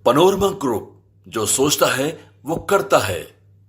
Panorama group, जो सोचता है वो करता है।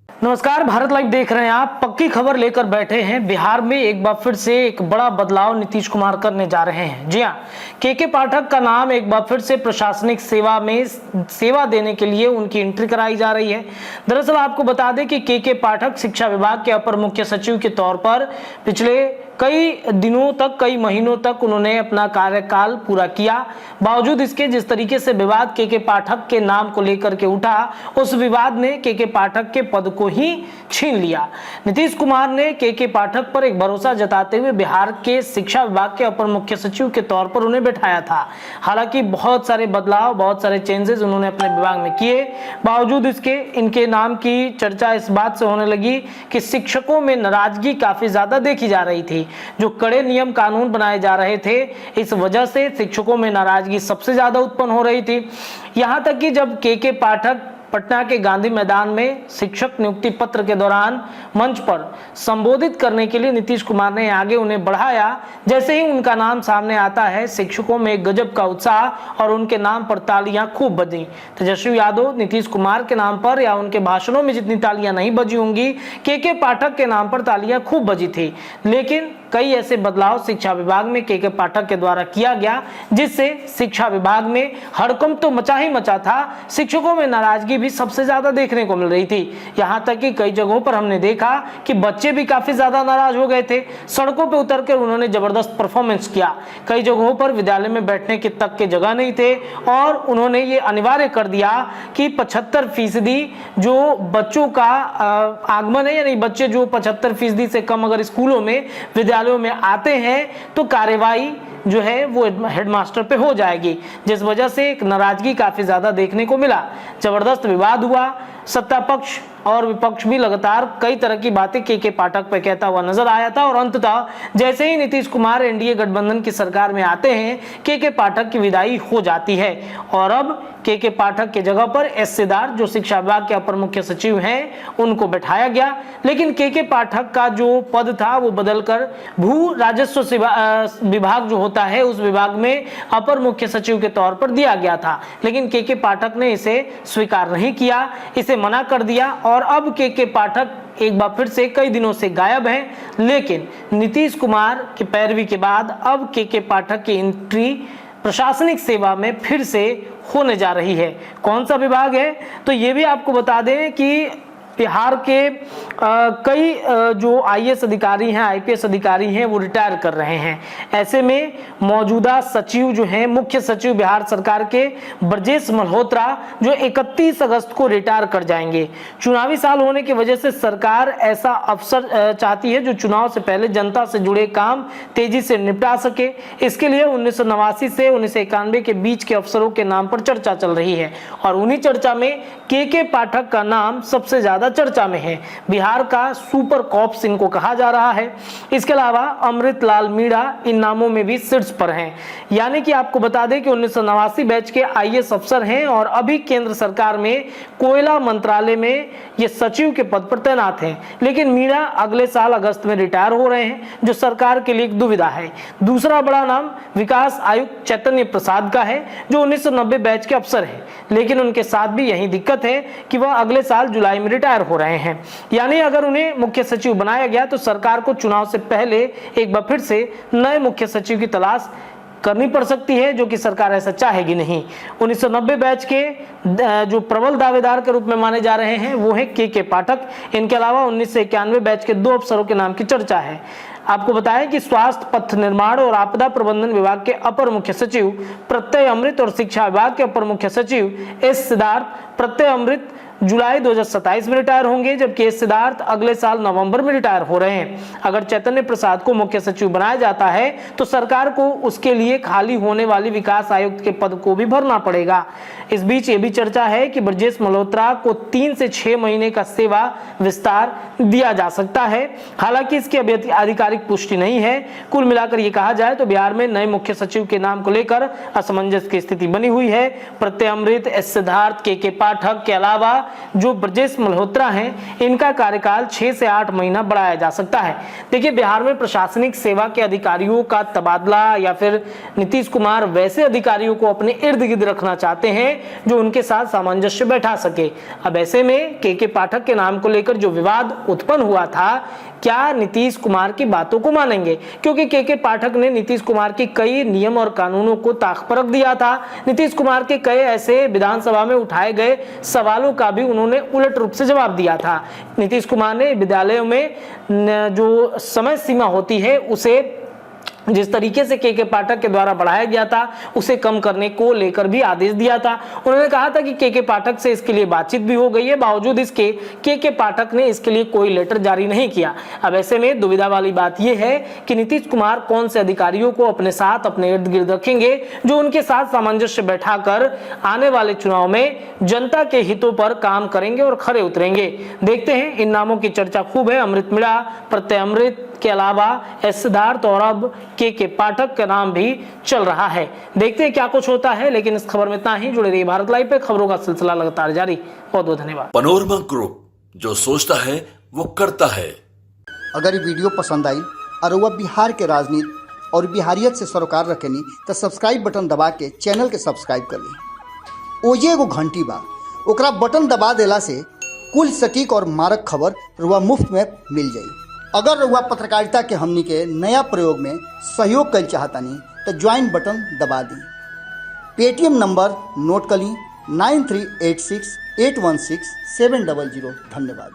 नमस्कार, भारत लाइव देख रहे हैं आप। पक्की खबर लेकर बैठे हैं। बिहार में एक बार फिर से एक बड़ा बदलाव नीतीश कुमार करने जा रहे हैं। जी हाँ, के पाठक का नाम एक बार फिर से प्रशासनिक सेवा में सेवा देने के लिए उनकी एंट्री कराई जा रही है। दरअसल आपको बता दें कि के पाठक शिक्षा विभाग के अपर मुख्य सचिव के तौर पर पिछले कई दिनों तक, कई महीनों तक उन्होंने अपना कार्यकाल पूरा किया। बावजूद इसके जिस तरीके से विवाद के पाठक के नाम को लेकर के उठा, उस विवाद ने के पाठक के पद को ही छीन लिया। नीतीश कुमार ने के पाठक पर एक भरोसा जताते हुए बिहार के शिक्षा विभाग के अपर मुख्य सचिव के तौर पर उन्हें बैठाया था। हालांकि बहुत सारे बदलाव, बहुत सारे चेंजेस उन्होंने अपने विभाग में किए। बावजूद इसके इनके नाम की चर्चा इस बात से होने लगी कि शिक्षकों में नाराजगी काफी ज्यादा देखी जा रही थी। जो कड़े नियम कानून बनाए जा रहे थे, इस वजह से शिक्षकों में नाराजगी सबसे ज्यादा उत्पन्न हो रही थी। यहां तक कि जब के पाठक पटना के गांधी मैदान में शिक्षक नियुक्ति पत्र के दौरान मंच पर संबोधित करने के लिए नीतीश कुमार ने आगे उन्हें बढ़ाया, जैसे ही उनका नाम सामने आता है, शिक्षकों में गजब का उत्साह और उनके नाम पर तालियां खूब बजी। तेजस्वी यादव, नीतीश कुमार के नाम पर या उनके भाषणों में जितनी तालियां नहीं बजी होंगी, के पाठक के नाम पर तालियां खूब बजी थी। लेकिन कई ऐसे बदलाव शिक्षा विभाग में के पाठक के द्वारा किया गया, जिससे शिक्षा विभाग में हड़कंप तो मचा ही मचा था, शिक्षकों में नाराजगी भी सबसे ज्यादा देखने को मिल रही थी। यहां तक कि कई जगहों पर हमने देखा कि बच्चे भी काफी ज्यादा नाराज हो गए थे। सड़कों पर उतरकर उन्होंने जबरदस्त परफॉर्मेंस किया। कई जगहों पर विद्यालय में बैठने की तक के जगह नहीं थे और उन्होंने ये अनिवार्य कर दिया कि 75% जो बच्चों का आगमन है, यानी बच्चे जो 75% से कम अगर स्कूलों में, विद्यालयों में आते हैं तो कार्यवाही जो है वो हेडमास्टर पे हो जाएगी, जिस वजह से एक नाराजगी काफी ज्यादा देखने को मिला। जबरदस्त विवाद हुआ। सत्ता पक्ष और विपक्ष भी लगातार कई तरह की बातें के पाठक पे कहता हुआ नजर आया था और अंततः जैसे ही नीतीश कुमार एनडीए गठबंधन की सरकार में आते हैं, के पाठक की विदाई हो जाती है और अब के पाठक के जगह पर एस सिद्धार्थ, जो शिक्षा विभाग के अपर मुख्य सचिव हैं, उनको बैठाया गया। लेकिन के पाठक का जो पद था वो बदलकर भू राजस्व विभाग जो होता है, उस विभाग में अपर मुख्य सचिव के तौर पर दिया गया था। लेकिन के पाठक ने इसे स्वीकार नहीं किया, इसे मना कर दिया और अब के पाठक एक बार फिर से कई दिनों से गायब हैं। लेकिन नीतीश कुमार की पैरवी के बाद अब के पाठक की एंट्री प्रशासनिक सेवा में फिर से होने जा रही है। कौन सा विभाग है, तो ये भी आपको बता दें कि बिहार के कई जो आईएएस अधिकारी हैं, आईपीएस अधिकारी हैं, वो रिटायर कर रहे हैं। ऐसे में मौजूदा सचिव जो हैं, मुख्य सचिव बिहार सरकार के ब्रजेश मल्होत्रा, जो 31 अगस्त को रिटायर कर जाएंगे। चुनावी साल होने की वजह से सरकार ऐसा अफसर चाहती है जो चुनाव से पहले जनता से जुड़े काम तेजी से निपटा सके। इसके लिए 1989 से 1991 के बीच के अफसरों के नाम पर चर्चा चल रही है और उन्हीं चर्चा में के पाठक का नाम सबसे ज्यादा चर्चा में है। बिहार का सुपर कॉप्स इनको कहा जा रहा है। इसके अलावा अमृत लाल मीणा इन नामों में भी शीर्ष पर हैं। यानी कि आपको बता दें कि 1989 बैच के आईएएस अफसर हैं और अभी केंद्र सरकार में कोयला मंत्रालय में ये सचिव के पद पर तैनात हैं। लेकिन मीणा अगले साल अगस्त में रिटायर हो रहे हैं, जो सरकार के लिए एक दुविधा है। दूसरा बड़ा नाम विकास आयुक्त चैतन्य प्रसाद का है, जो 1990 बैच के अफसर हैं। लेकिन उनके साथ भी यही दिक्कत है कि वह अगले साल जुलाई में रिटायर हो रहे हैं। यानी अगर उन्हें मुख्य सचिव बनाया गया तो सरकार को चुनाव से पहले एक बार फिर से नए मुख्य सचिव की तलाश करनी पड़ सकती है, जो कि सरकार ऐसा चाहेगी नहीं। 1990 बैच के जो प्रबल दावेदार के रूप में माने जा रहे हैं वो है के पाठक। इनके अलावा 1991 बैच के 2 अफसरों के नाम की चर्चा है। आपको बताएं कि स्वास्थ्य, पथ निर्माण और आपदा प्रबंधन विभाग के अपर मुख्य सचिव प्रत्यय अमृत और शिक्षा विभाग के अपर मुख्य सचिव एस सिद्धार्थ प्रत्यय अमृत जुलाई 2027 में रिटायर होंगे, जबकि एस सिद्धार्थ अगले साल नवंबर में रिटायर हो रहे हैं। अगर चैतन्य प्रसाद को मुख्य सचिव बनाया जाता है तो सरकार को उसके लिए खाली होने वाली विकास आयुक्त के पद को भी भरना पड़ेगा। इस बीच ये भी चर्चा है कि ब्रजेश मल्होत्रा को 3 से 6 महीने का सेवा विस्तार दिया जा सकता है। हालांकि इसकी अभी आधिकारिक पुष्टि नहीं है। कुल मिलाकर ये कहा जाए तो बिहार में नए मुख्य सचिव के नाम को लेकर असमंजस की स्थिति बनी हुई है। प्रत्यय अमृत, एस सिद्धार्थ, के पाठक के अलावा जो ब्रजेश मल्होत्रा हैं, इनका कार्यकाल 6 से 8 महीना बढ़ाया जा सकता है। देखिए, बिहार में प्रशासनिक सेवा के अधिकारियों का तबादला या फिर नीतीश कुमार वैसे अधिकारियों को अपने इर्द गिर्द रखना चाहते हैं जो उनके साथ सामंजस्य बैठा सके। अब ऐसे में के पाठक के नाम को लेकर जो विवाद उत्पन्न हुआ था, क्या नीतीश कुमार की बातों को मानेंगे? क्योंकि के पाठक ने नीतीश कुमार की कई नियम और कानूनों को ताक पर रख दिया था। नीतीश कुमार के कई ऐसे विधानसभा में उठाए गए सवालों का भी उन्होंने उलट रूप से जवाब दिया था। नीतीश कुमार ने विद्यालयों में जो समय सीमा होती है उसे जिस तरीके से के पाठक के द्वारा बढ़ाया गया था उसे कम करने को लेकर भी आदेश दिया था। उन्होंने कहा था कि के पाठक से इसके लिए बातचीत भी हो गई है, बावजूद इसके के पाठक ने इसके लिए कोई लेटर जारी नहीं किया। अब ऐसे में दुविधा वाली बात यह है कि नीतीश कुमार कौन से अधिकारियों को अपने साथ अपने इर्द गिर्द रखेंगे जो उनके साथ सामंजस्य बैठाकर आने वाले चुनाव में जनता के हितों पर काम करेंगे और खरे उतरेंगे। देखते हैं, इन नामों की चर्चा खूब है। अमृत मीणा, प्रत्यय अमृत के अलावा एस सिद्धार्थ और अब के पाठक का नाम भी चल रहा है। देखते हैं क्या कुछ होता है, लेकिन इस खबर में इतना ही। जुड़े रहिए भारत लाइव पे, खबरों का सिलसिला लगातार जारी। बहुत बहुत धन्यवाद। पनोरमा ग्रुप, जो सोचता है वो करता है। अगर ये वीडियो पसंद आई और वह बिहार के राजनीति और बिहारियत से सरोकार रखेनी तो सब्सक्राइब बटन दबा के चैनल के सब्सक्राइब कर ली। ओजे एगो घंटी बा, ओकरा बटन दबा देला से कुल सटीक और मारक खबर रुआ मुफ्त में मिल जाई। अगर रुआ पत्रकारिता के हमनी के नया प्रयोग में सहयोग कर चाहतानी तो ज्वाइन बटन दबा दी। पेटीएम नंबर नोट कर ली 9386816700। धन्यवाद।